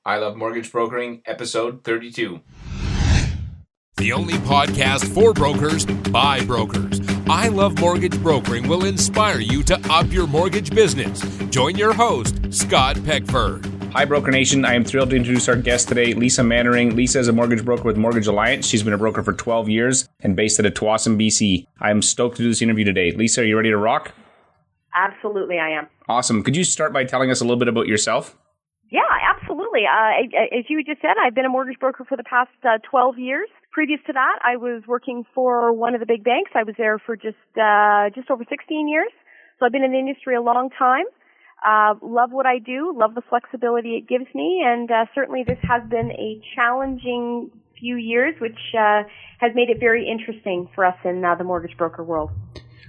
I Love Mortgage Brokering, episode 32. The only podcast for brokers by brokers. I Love Mortgage Brokering will inspire you to up your mortgage business. Join your host, Scott Peckford. Hi, Broker Nation. I am thrilled to introduce our guest today, Lisa Manwaring. Lisa is a mortgage broker with Mortgage Alliance. She's been a broker for 12 years and based out of Tsawwassen, BC. I am stoked to do this interview today. Lisa, are you ready to rock? Absolutely, I am. Awesome. Could you start by telling us a little bit about yourself? Yeah, absolutely. As you just said, I've been a mortgage broker for the past 12 years. Previous to that, I was working for one of the big banks. I was there for just over 16 years. So I've been in the industry a long time. Love what I do, love the flexibility it gives me, and certainly this has been a challenging few years, which has made it very interesting for us in the mortgage broker world.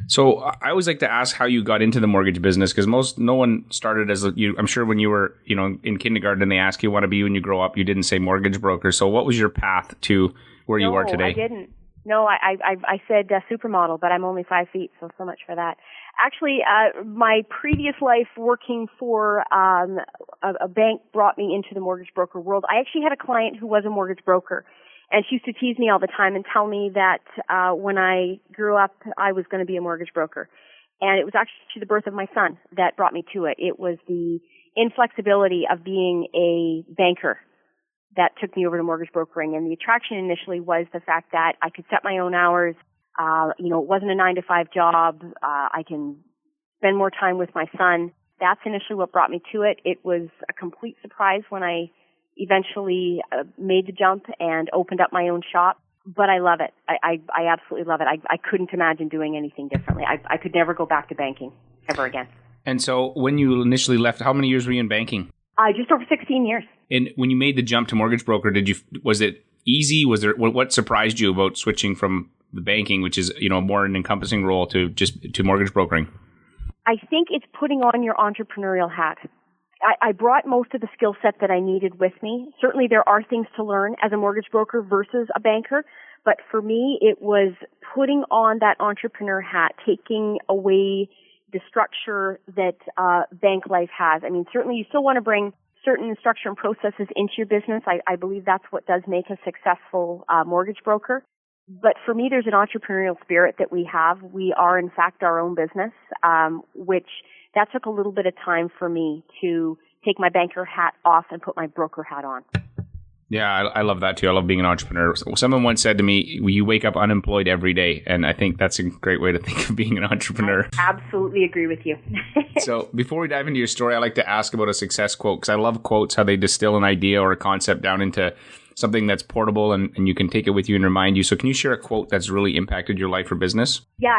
So I always like to ask how you got into the mortgage business, because no one started as I'm sure when you were in kindergarten and they ask you what to be when you grow up, you didn't say mortgage broker. So what was your path to where you are today? No, I didn't. No, I said supermodel, but I'm only 5 feet, so much for that. Actually, my previous life working for a bank brought me into the mortgage broker world. I actually had a client who was a mortgage broker, and she used to tease me all the time and tell me that when I grew up, I was going to be a mortgage broker. And it was actually the birth of my son that brought me to it. It was the inflexibility of being a banker that took me over to mortgage brokering. And the attraction initially was the fact that I could set my own hours. It wasn't a 9-to-5 job. I can spend more time with my son. That's initially what brought me to it. It was a complete surprise when I eventually made the jump and opened up my own shop. But I love it. I absolutely love it. I couldn't imagine doing anything differently. I could never go back to banking ever again. And so when you initially left, how many years were you in banking? Just over 16 years. And when you made the jump to mortgage broker, was it easy? Was there what surprised you about switching from the banking, which is more an encompassing role, to mortgage brokering? I think it's putting on your entrepreneurial hat. I brought most of the skill set that I needed with me. Certainly there are things to learn as a mortgage broker versus a banker, but for me it was putting on that entrepreneur hat, taking away the structure that bank life has. I mean, certainly you still want to bring certain structure and processes into your business. I believe that's what does make a successful mortgage broker. But for me, there's an entrepreneurial spirit that we have. We are, in fact, our own business, which that took a little bit of time for me to take my banker hat off and put my broker hat on. Yeah, I love that too. I love being an entrepreneur. Someone once said to me, you wake up unemployed every day. And I think that's a great way to think of being an entrepreneur. I absolutely agree with you. So before we dive into your story, I like to ask about a success quote, because I love quotes, how they distill an idea or a concept down into something that's portable and you can take it with you and remind you. So can you share a quote that's really impacted your life or business? Yeah,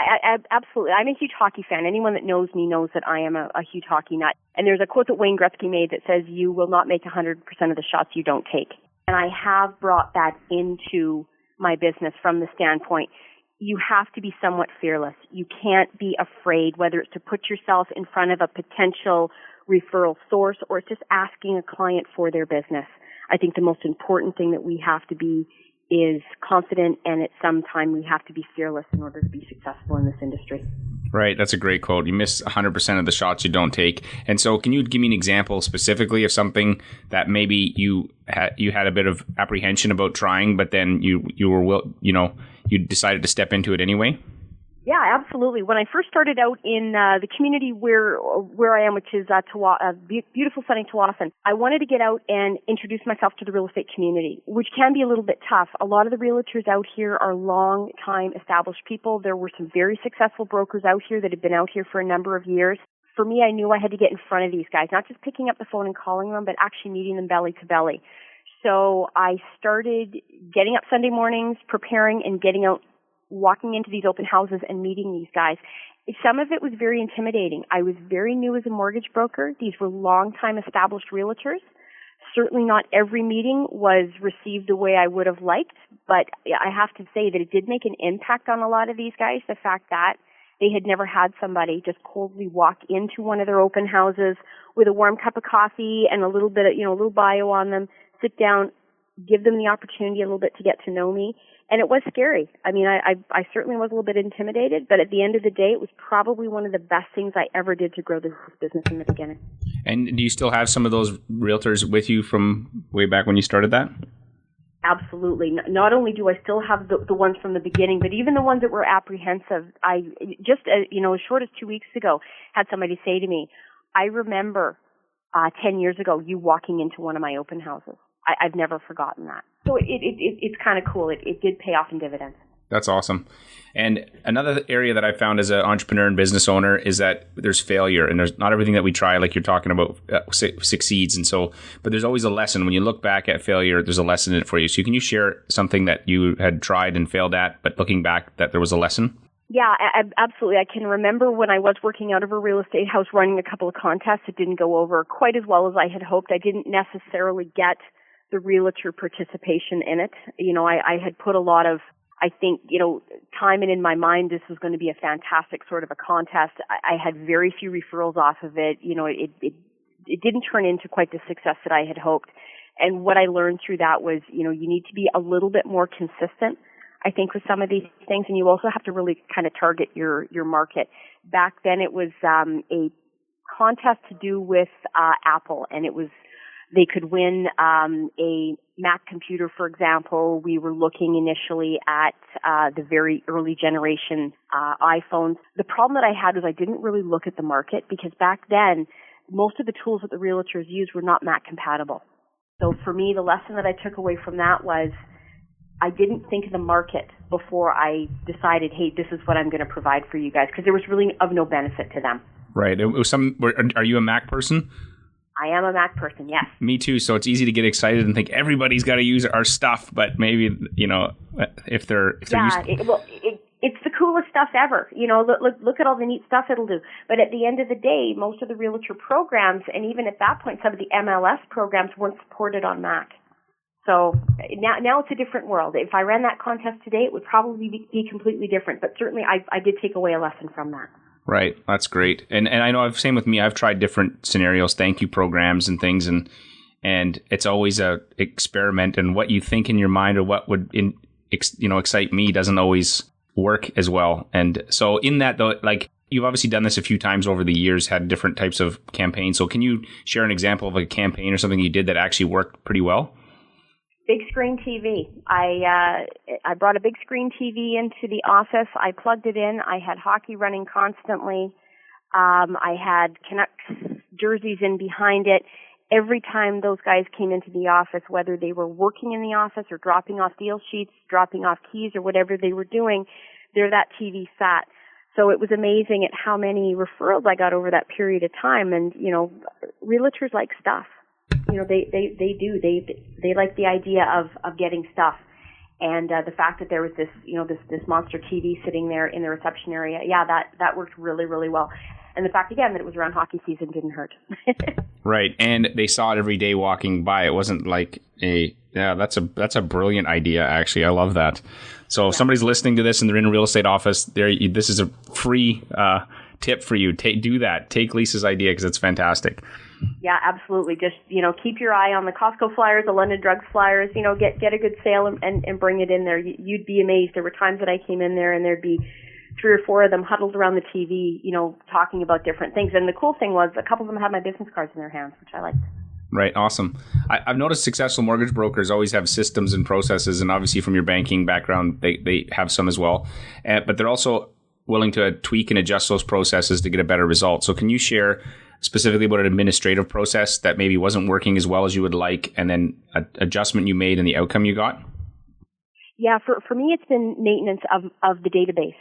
absolutely. I'm a huge hockey fan. Anyone that knows me knows that I am a huge hockey nut. And there's a quote that Wayne Gretzky made that says, "You will not make 100% of the shots you don't take." And I have brought that into my business from the standpoint, you have to be somewhat fearless. You can't be afraid, whether it's to put yourself in front of a potential referral source or just asking a client for their business. I think the most important thing that we have to be is confident, and at some time we have to be fearless in order to be successful in this industry. Right. That's a great quote. You miss 100% of the shots you don't take. And so can you give me an example specifically of something that maybe you had a bit of apprehension about trying, but then you decided to step into it anyway? Yeah, absolutely. When I first started out in the community where I am, which is beautiful sunny Tsawwassen, I wanted to get out and introduce myself to the real estate community, which can be a little bit tough. A lot of the realtors out here are long-time established people. There were some very successful brokers out here that had been out here for a number of years. For me, I knew I had to get in front of these guys, not just picking up the phone and calling them, but actually meeting them belly to belly. So I started getting up Sunday mornings, preparing and getting out, walking into these open houses and meeting these guys. Some of it was very intimidating. I was very new as a mortgage broker. These were long-time established realtors. Certainly not every meeting was received the way I would have liked, but I have to say that it did make an impact on a lot of these guys, the fact that they had never had somebody just coldly walk into one of their open houses with a warm cup of coffee and a little bit of, a little bio on them, sit down, give them the opportunity a little bit to get to know me. And it was scary. I mean, I certainly was a little bit intimidated, but at the end of the day, it was probably one of the best things I ever did to grow this business in the beginning. And do you still have some of those realtors with you from way back when you started that? Absolutely. Not only do I still have the ones from the beginning, but even the ones that were apprehensive. I just, as short as 2 weeks ago, had somebody say to me, I remember 10 years ago you walking into one of my open houses. I've never forgotten that. So it's kind of cool. It did pay off in dividends. That's awesome. And another area that I found as an entrepreneur and business owner is that there's failure, and there's not everything that we try, like you're talking about, succeeds. And so, but there's always a lesson. When you look back at failure, there's a lesson in it for you. So can you share something that you had tried and failed at, but looking back, that there was a lesson? Yeah, absolutely. I can remember when I was working out of a real estate house running a couple of contests that didn't go over quite as well as I had hoped. I didn't necessarily get the realtor participation in it. I had put a lot of, I think, time in my mind, this was going to be a fantastic sort of a contest. I had very few referrals off of it. It didn't turn into quite the success that I had hoped. And what I learned through that was, you need to be a little bit more consistent, I think, with some of these things. And you also have to really kind of target your market. Back then it was a contest to do with Apple, and it was, they could win a Mac computer, for example. We were looking initially at the very early generation iPhones. The problem that I had was I didn't really look at the market, because back then most of the tools that the realtors used were not Mac compatible. So for me, the lesson that I took away from that was I didn't think of the market before I decided, hey, this is what I'm going to provide for you guys, because there was really of no benefit to them. Right. Are you a Mac person? I am a Mac person, yes. Me too. So it's easy to get excited and think everybody's got to use our stuff, but maybe, if they're it's the coolest stuff ever. Look at all the neat stuff it'll do. But at the end of the day, most of the realtor programs, and even at that point, some of the MLS programs weren't supported on Mac. So now it's a different world. If I ran that contest today, it would probably be completely different. But certainly I did take away a lesson from that. Right. That's great. And I know, same with me, I've tried different scenarios, thank you programs and things, and it's always a experiment, and what you think in your mind or what would excite me doesn't always work as well. And so in that, though, like, you've obviously done this a few times over the years, had different types of campaigns. So can you share an example of a campaign or something you did that actually worked pretty well? Big screen TV. I brought a big screen TV into the office. I plugged it in. I had hockey running constantly. I had Canucks jerseys in behind it. Every time those guys came into the office, whether they were working in the office or dropping off deal sheets, dropping off keys, or whatever they were doing, there that TV sat. So it was amazing at how many referrals I got over that period of time. And, realtors like stuff. They do. They like the idea of getting stuff. And the fact that there was this, this monster TV sitting there in the reception area, that worked really, really well. And the fact, again, that it was around hockey season didn't hurt. Right. And they saw it every day walking by. It wasn't like that's a brilliant idea, actually. I love that. So if somebody's listening to this and they're in a real estate office, this is a free tip for you. Do that. Take Lisa's idea, because it's fantastic. Yeah, absolutely. Just, keep your eye on the Costco flyers, the London Drugs flyers, get a good sale and bring it in there. You'd be amazed. There were times that I came in there and there'd be 3 or 4 of them huddled around the TV, talking about different things. And the cool thing was a couple of them had my business cards in their hands, which I liked. Right. Awesome. I've noticed successful mortgage brokers always have systems and processes, and obviously from your banking background, they have some as well. But they're also willing to tweak and adjust those processes to get a better result. So can you share specifically about an administrative process that maybe wasn't working as well as you would like, and then an adjustment you made and the outcome you got? Yeah, for me, it's been maintenance of the database.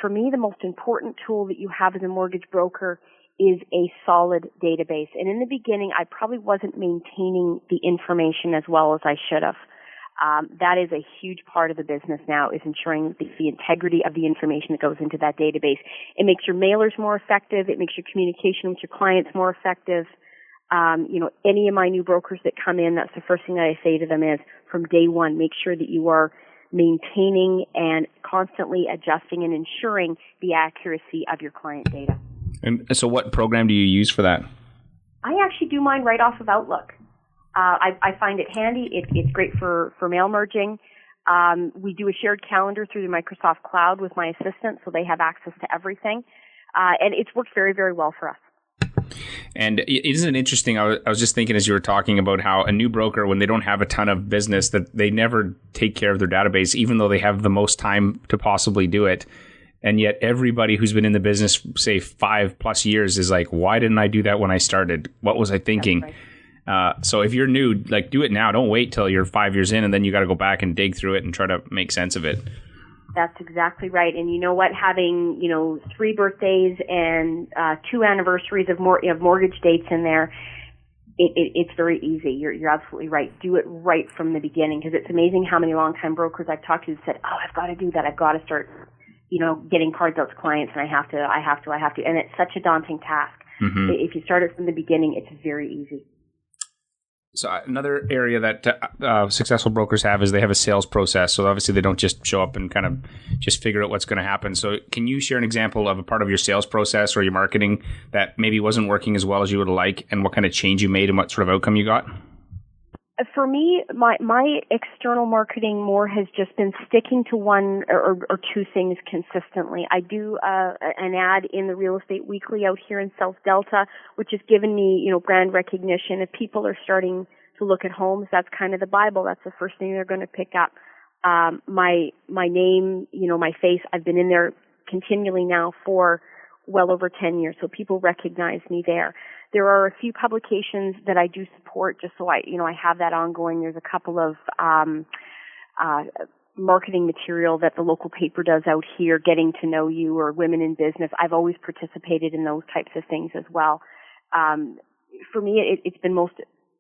For me, the most important tool that you have as a mortgage broker is a solid database. And in the beginning, I probably wasn't maintaining the information as well as I should have. That is a huge part of the business now, is ensuring the integrity of the information that goes into that database. It makes your mailers more effective. It makes your communication with your clients more effective. Any of my new brokers that come in, that's the first thing that I say to them is, from day one, make sure that you are maintaining and constantly adjusting and ensuring the accuracy of your client data. And so what program do you use for that? I actually do mine right off of Outlook. I find it handy. It's great for mail merging. We do a shared calendar through the Microsoft Cloud with my assistant, so they have access to everything. And it's worked very, very well for us. And isn't it interesting? I was just thinking as you were talking about how a new broker, when they don't have a ton of business, that they never take care of their database, even though they have the most time to possibly do it. And yet everybody who's been in the business, say 5+ years, is like, why didn't I do that when I started? What was I thinking? Right. So if you're new, like, do it now. Don't wait till you're 5 years in and then you got to go back and dig through it and try to make sense of it. That's exactly right. And you know what? Having, 3 birthdays and 2 anniversaries of mortgage dates in there, it's very easy. You're absolutely right. Do it right from the beginning, because it's amazing how many longtime brokers I've talked to said, "Oh, I've got to do that. I've got to start, getting cards out to clients, and I have to." And it's such a daunting task. Mm-hmm. If you start it from the beginning, it's very easy. So another area that successful brokers have is they have a sales process. So obviously they don't just show up and kind of just figure out what's going to happen. So can you share an example of a part of your sales process or your marketing that maybe wasn't working as well as you would like, and what kind of change you made and what sort of outcome you got? For me, my external marketing more has just been sticking to one or 2 things consistently. I do an ad in the Real Estate Weekly out here in South Delta, which has given me, brand recognition. If people are starting to look at homes, that's kind of the Bible. That's the first thing they're going to pick up. My name, my face, I've been in there continually now for well over 10 years, so people recognize me there. There are a few publications that I do support just so I have that ongoing. There's a couple of marketing material that the local paper does out here, Getting to Know You or Women in Business. I've always participated in those types of things as well. For me, it's been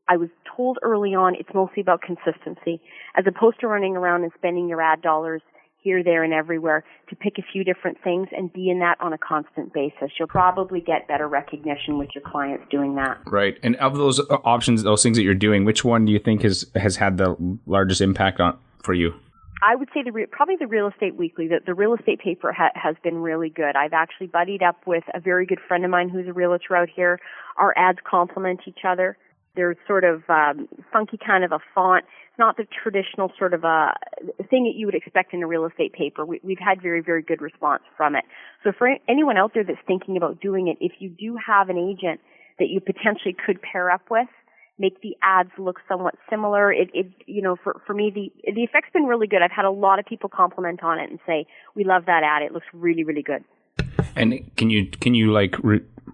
I was told early on, it's mostly about consistency, as opposed to running around and spending your ad dollars here, there, and everywhere, to pick a few different things and be in that on a constant basis. You'll probably get better recognition with your clients doing that. Right. And of those options, those things that you're doing, which one do you think has had the largest impact for you? I would say probably the Real Estate Weekly. The Real Estate paper has been really good. I've actually buddied up with a very good friend of mine who's a realtor out here. Our ads complement each other. There's sort of funky kind of a font. It's not the traditional sort of a thing that you would expect in a real estate paper. We've had very, very good response from it. So for anyone out there that's thinking about doing it, if you do have an agent that you potentially could pair up with, make the ads look somewhat similar. For me, the effect's been really good. I've had a lot of people compliment on it and say, "We love that ad. It looks really, really good." And can you like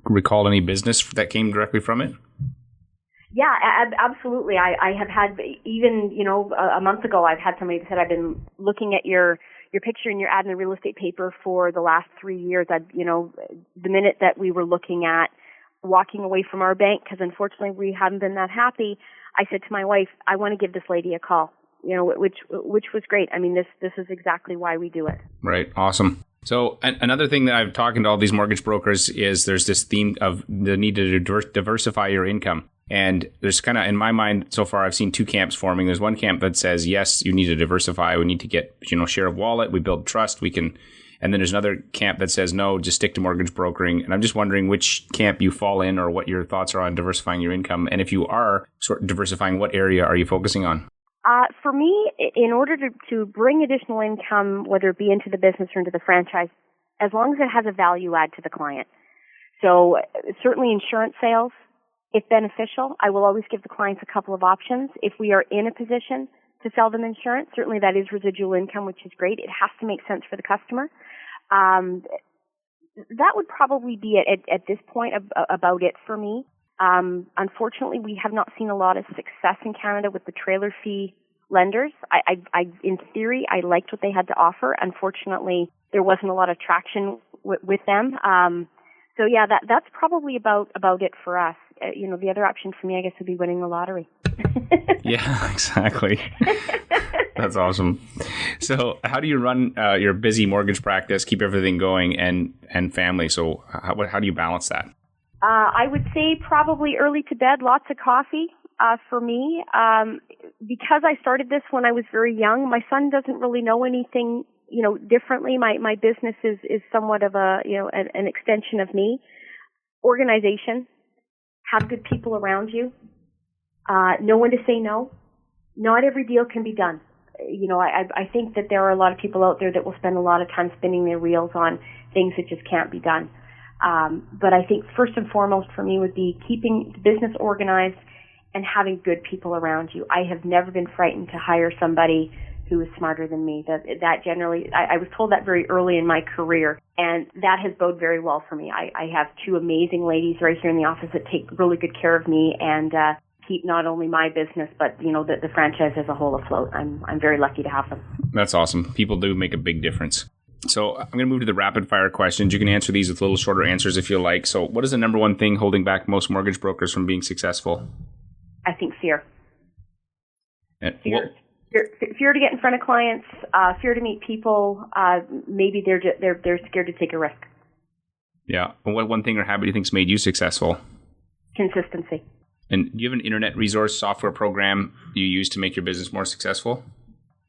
recall any business that came directly from it? Yeah, absolutely. I have had, even, a month ago, I've had somebody that said, "I've been looking at your picture and your ad in the real estate paper for the last 3 years. The minute that we were looking at walking away from our bank, because unfortunately we haven't been that happy, I said to my wife, I want to give this lady a call," which was great. I mean, this is exactly why we do it. Right. Awesome. So another thing that I've talking to all these mortgage brokers is there's this theme of the need to diversify your income. And there's kind of, in my mind, so far, I've seen 2 camps forming. There's one camp that says, yes, you need to diversify. We need to get, share of wallet. We build trust. We can. And then there's another camp that says, no, just stick to mortgage brokering. And I'm just wondering which camp you fall in, or what your thoughts are on diversifying your income. And if you are sort of diversifying, what area are you focusing on? For me, in order to bring additional income, whether it be into the business or into the franchise, as long as it has a value add to the client. So certainly insurance sales, if beneficial, I will always give the clients a couple of options. If we are in a position to sell them insurance, certainly that is residual income, which is great. It has to make sense for the customer. That would probably be at this point about it for me. Unfortunately, we have not seen a lot of success in Canada with the trailer fee lenders. I in theory, I liked what they had to offer. Unfortunately, there wasn't a lot of traction with them. So yeah, that's probably about it for us. The other option for me, I guess, would be winning the lottery. Yeah, exactly. That's awesome. So how do you run your busy mortgage practice, keep everything going, and family? So how do you balance that? I would say probably early to bed, lots of coffee for me. Because I started this when I was very young, my son doesn't really know anything differently. My business is somewhat of an extension of me. Organization. Have good people around you. Know when to say no. Not every deal can be done. I think that there are a lot of people out there that will spend a lot of time spinning their wheels on things that just can't be done. But I think first and foremost for me would be keeping the business organized and having good people around you. I have never been frightened to hire somebody who is smarter than me. That generally, I was told that very early in my career, and that has bode very well for me. I have two amazing ladies right here in the office that take really good care of me and keep not only my business, but the franchise as a whole afloat. I'm very lucky to have them. That's awesome. People do make a big difference. So I'm going to move to the rapid fire questions. You can answer these with little shorter answers if you like. So what is the number one thing holding back most mortgage brokers from being successful? I think fear. Fear. Fear to get in front of clients, fear to meet people. Maybe they're scared to take a risk. Yeah. What one thing or habit do you think's made you successful? Consistency. And do you have an internet resource, software program you use to make your business more successful?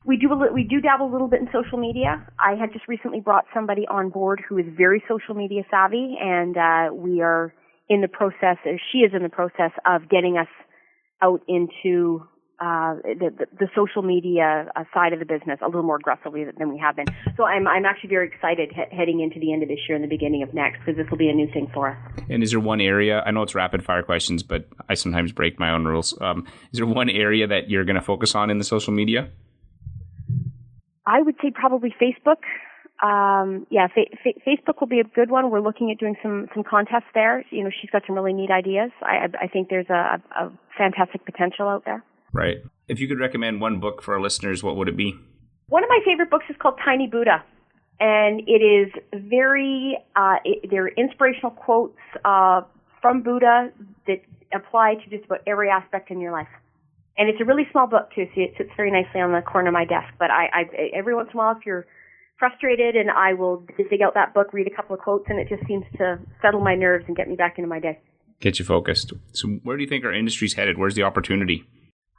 We do dabble a little bit in social media. I had just recently brought somebody on board who is very social media savvy, and we are in the process, she is in the process of getting us out into the social media side of the business a little more aggressively than we have been. So I'm actually very excited heading into the end of this year and the beginning of next, because this will be a new thing for us. And is there one area, I know it's rapid fire questions, but I sometimes break my own rules. Is there one area that you're going to focus on in the social media? I would say probably Facebook. Facebook will be a good one. We're looking at doing some contests there. She's got some really neat ideas. I think there's a fantastic potential out there. Right. If you could recommend one book for our listeners, what would it be? One of my favorite books is called Tiny Buddha, and it is they're inspirational quotes from Buddha that apply to just about every aspect in your life. And it's a really small book too, so it sits very nicely on the corner of my desk. But I every once in a while, if you're frustrated, and I will dig out that book, read a couple of quotes, and it just seems to settle my nerves and get me back into my day. Get you focused. So where do you think our industry's headed? Where's the opportunity?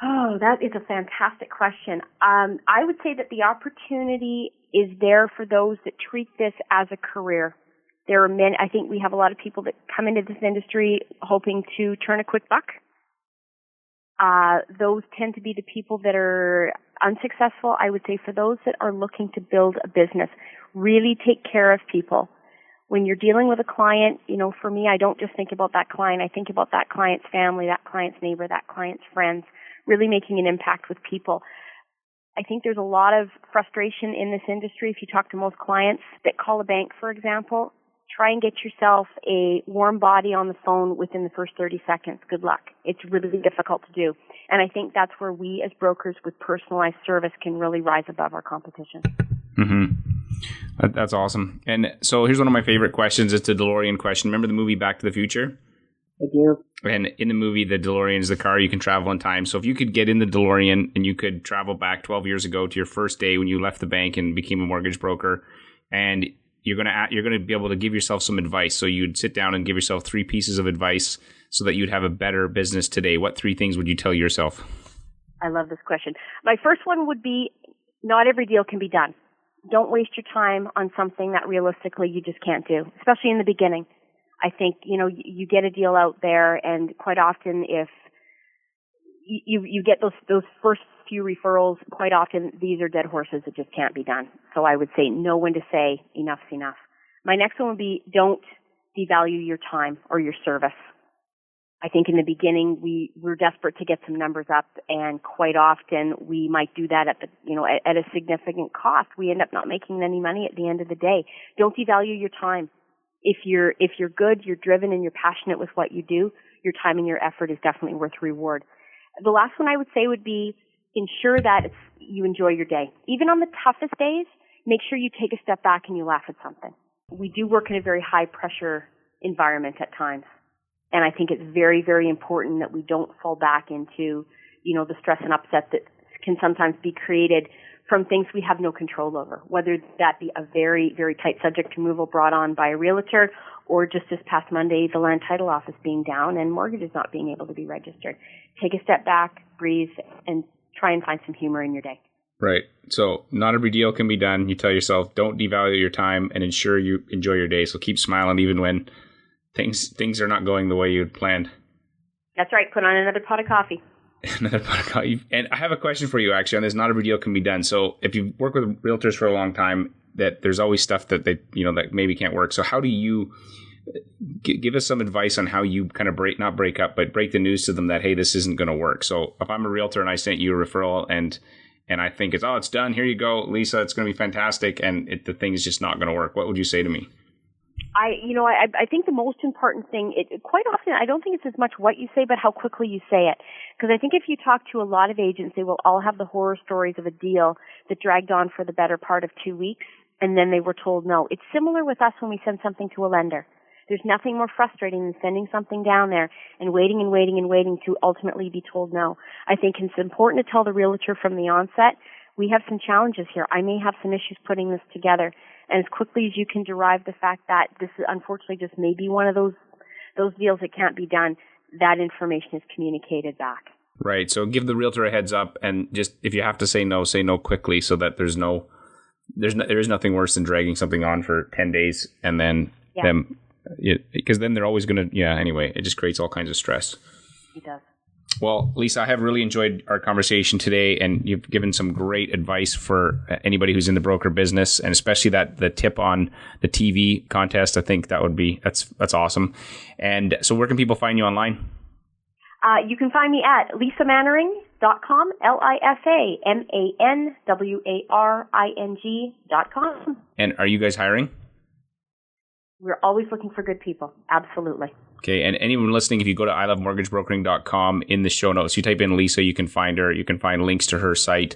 Oh, that is a fantastic question. I would say that the opportunity is there for those that treat this as a career. There are many, I think we have a lot of people that come into this industry hoping to turn a quick buck. Those tend to be the people that are unsuccessful. I would say for those that are looking to build a business, really take care of people. When you're dealing with a client, for me, I don't just think about that client. I think about that client's family, that client's neighbor, that client's friends, really making an impact with people. I think there's a lot of frustration in this industry. If you talk to most clients that call a bank, for example, try and get yourself a warm body on the phone within the first 30 seconds. Good luck. It's really difficult to do. And I think that's where we as brokers with personalized service can really rise above our competition. Mm-hmm. That's awesome. And so here's one of my favorite questions. It's a DeLorean question. Remember the movie Back to the Future? I do. And in the movie, the DeLorean is the car you can travel in time. So if you could get in the DeLorean and you could travel back 12 years ago to your first day when you left the bank and became a mortgage broker, and you're gonna be able to give yourself some advice. So you'd sit down and give yourself 3 pieces of advice so that you'd have a better business today. What 3 things would you tell yourself? I love this question. My first one would be, not every deal can be done. Don't waste your time on something that realistically you just can't do, especially in the beginning. I think, you get a deal out there, and quite often if you get those first few referrals, quite often these are dead horses that just can't be done. So I would say know when to say enough's enough. My next one would be, don't devalue your time or your service. I think in the beginning we're desperate to get some numbers up, and quite often we might do that at a significant cost. We end up not making any money at the end of the day. Don't devalue your time. If you're good, you're driven, and you're passionate with what you do, your time and your effort is definitely worth reward. The last one I would say would be, ensure that you enjoy your day. Even on the toughest days, make sure you take a step back and you laugh at something. We do work in a very high pressure environment at times. And I think it's very, very important that we don't fall back into, the stress and upset that can sometimes be created from things we have no control over, whether that be a very, very tight subject removal brought on by a realtor, or just this past Monday, the land title office being down and mortgages not being able to be registered. Take a step back, breathe, and try and find some humor in your day. Right. So not every deal can be done. You tell yourself, don't devalue your time, and ensure you enjoy your day. So keep smiling even when things are not going the way you had planned. That's right. Put on another pot of coffee. Another podcast. And I have a question for you, actually, on this. Not every deal can be done. So if you work with realtors for a long time, that there's always stuff that they, that maybe can't work. So how do you give us some advice on how you kind of break the news to them that, hey, this isn't going to work? So if I'm a realtor and I sent you a referral and I think it's done, here you go, Lisa, it's going to be fantastic, and the thing is just not going to work, what would you say to me? I think the most important thing, quite often, I don't think it's as much what you say, but how quickly you say it. Because I think if you talk to a lot of agents, they will all have the horror stories of a deal that dragged on for the better part of 2 weeks, and then they were told no. It's similar with us when we send something to a lender. There's nothing more frustrating than sending something down there and waiting and waiting and waiting to ultimately be told no. I think it's important to tell the realtor from the onset, we have some challenges here. I may have some issues putting this together. And as quickly as you can derive the fact that this is unfortunately just may be one of those deals that can't be done, that information is communicated back. Right. So give the realtor a heads up, and just if you have to say no quickly, so that there is nothing worse than dragging something on for 10 days and then them, because then they're always going to, anyway, it just creates all kinds of stress. It does. Well, Lisa, I have really enjoyed our conversation today, and you've given some great advice for anybody who's in the broker business, and especially the tip on the TV contest. I think that's awesome. And so where can people find you online? You can find me at lisamanwaring.com, lisamanwaring.com. And are you guys hiring? We're always looking for good people. Absolutely. Okay, and anyone listening, if you go to ilovemortgagebrokering.com, in the show notes, you type in Lisa, you can find her. You can find links to her site,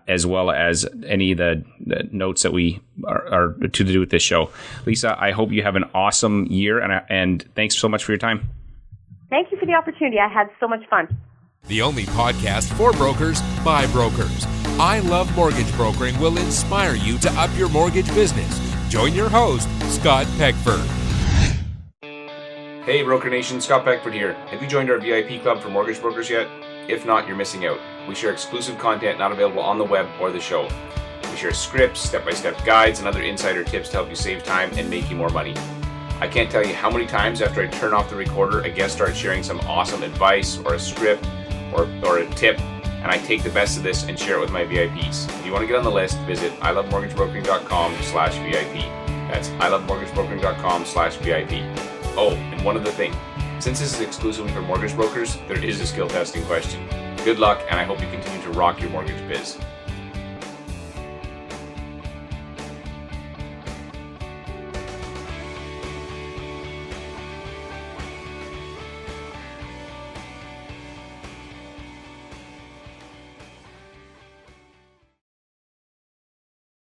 as well as any of the notes that we are to do with this show. Lisa, I hope you have an awesome year, and thanks so much for your time. Thank you for the opportunity. I had so much fun. The only podcast for brokers by brokers. I Love Mortgage Brokering will inspire you to up your mortgage business. Join your host, Scott Peckford. Hey, Broker Nation, Scott Peckford here. Have you joined our VIP club for mortgage brokers yet? If not, you're missing out. We share exclusive content not available on the web or the show. We share scripts, step-by-step guides, and other insider tips to help you save time and make you more money. I can't tell you how many times after I turn off the recorder, a guest starts sharing some awesome advice or a script or a tip, and I take the best of this and share it with my VIPs. If you want to get on the list, visit ilovemortgagebrokering.com/VIP. That's ilovemortgagebrokering.com/VIP. Oh, and one other thing. Since this is exclusively for mortgage brokers, there is a skill testing question. Good luck, and I hope you continue to rock your mortgage biz.